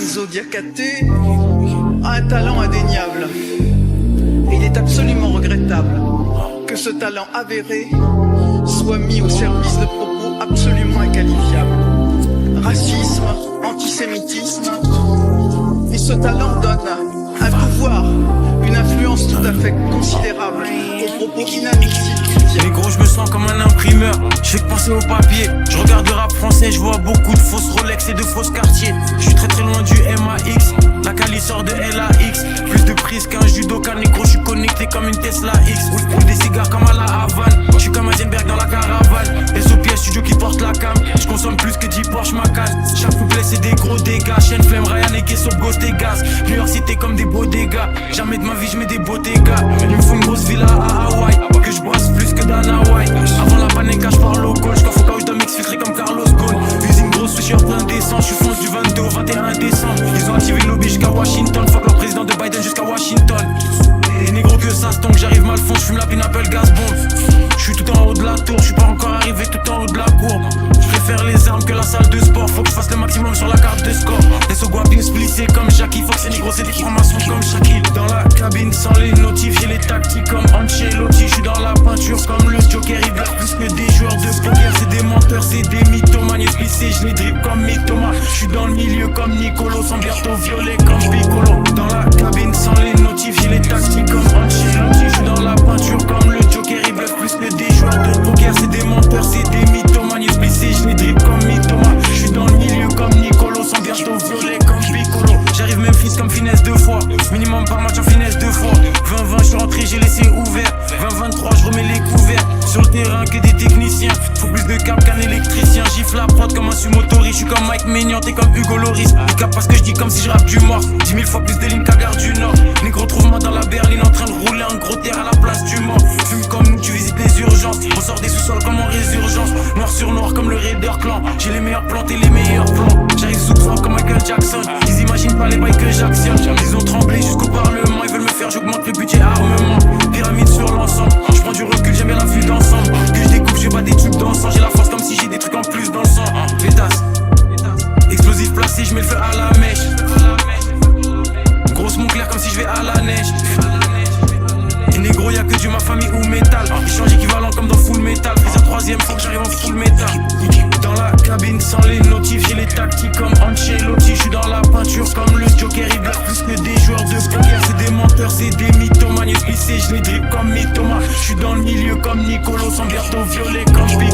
Lorenzo Diakate a un talent indéniable. Et il est absolument regrettable que ce talent avéré soit mis au service de propos absolument inqualifiables. Racisme, antisémitisme. Et ce talent donne un pouvoir, une influence tout à fait considérable aux propos inadmissibles. Les gros, je me sens comme un imprimeur. Je fais que penser au papier. Je regarde le rap français, je vois beaucoup de fausses Rolex et de fausses quartiers. Je suis très très loin du MAX. La Cali sort de LAX. Plus de prise qu'un judoka, négro. Je suis connecté comme une Tesla X. Ou des cigares comme à la Havane. Je suis comme un Heisenberg dans la caravane. SOPS studio qui porte la cam. Je consomme plus que 10 Porsche Macan. Chaque couplet c'est des gros dégâts. Chaîne flemme, Ryan et sur Ghost et Gaz. New York City comme des beaux dégâts. Jamais de ma vie je mets des beaux dégâts. Il me faut une grosse villa à Hawaï. Que je brasse plus que Dan Hawaii. Avant la panique, je parle au col. J'coiffe au cas où j'dois m'exfiltrer comme Carlos Ghosn. Usine grosse, je suis plein d'essence. Je fonce du 22 au 21 décembre. Ils ont activé le lobby jusqu'à Washington. Fuck le président de Biden jusqu'à Washington. Et négro que ça se tombe, j'arrive mal fond. J'fume la pineapple gaz bomb. J'suis tout en haut de la tour, j'suis pas encore arrivé tout en haut de la courbe. J'préfère les armes que la salle de sport. Faut que je fasse le maximum sur la carte de score. Les Soguapins splissés comme Jackie. Faut que ces négros c'est des formations comme Shaquille. Dans la cabine sans les notifs, j'ai les tactiques comme Ancelotti. J'suis dans la peinture comme le Joker. Il blague plus que des joueurs de poker. C'est des menteurs, c'est des mythomanes. Splissés, je les drip comme Mythoma. J'suis dans le milieu comme Nicolo. Sans bientôt violet comme Piccolo. Dans la cabine sans les notifs, j'ai les tactiques comme Ancelotti. J'suis dans la peinture comme le Joker. Il blague plus que des joueurs de poker. C'est des menteurs, c'est des mythomanes. Splissés, je les drip comme Mythoma. J'suis dans le milieu comme Nicolo. Sans bientôt violet comme Piccolo. J'arrive même fils comme finesse deux fois. Minimum par match en finesse deux fois. 20-20, je suis rentré, j'ai laissé ouvert. 20-23, je remets les couverts. Sur le terrain que des techniciens. Faut plus de cap qu'un électricien. Gifle la prod comme un sumotori. Je suis comme Mike Maignan, t'es comme Hugo Loris. Du cap parce que je dis comme si je rappe du mort. 10 000 fois plus de lignes qu'à Gare du Nord. Négro, trouve-moi dans la berline en train de rouler un gros terre à la place du mort. Fume comme nous, tu visites les urgences. On sort des sous-sols comme en résurgence. Noir sur noir comme le Raider Clan. J'ai les meilleurs plans et les meilleurs plans. J'arrive sous toi comme Michael Jackson. Ils imaginent pas les bails que j'actionne. Ils ont tremblé jusqu'au parlement. Ils veulent me faire, j'augmente le budget armement. Pyramide sur l'ensemble. Je prends du recul, j'aime bien la vue d'ensemble. Que je découpe, j'ai pas des trucs d'ensemble. J'ai la force comme si j'ai des trucs en plus dans le sang. Pétasse. Explosif placé, je mets le feu à la mèche. Grosse mon clair comme si je vais à la neige. Et négro, y'a que du ma famille ou métal. Échange équivalent comme dans Full Metal. Prise à troisième, faut que j'arrive en full métal. Dans la cabine sans les notifs, j'ai les tactiques comme Ancelotti. J'suis dans la peinture comme le Joker. Il blague plus que des joueurs de poker. C'est des menteurs, c'est des mythomanes. Splissés, je les drip comme Mythoma. J'suis dans le milieu comme Nicolo. Sans bientôt violet comme Piccolo.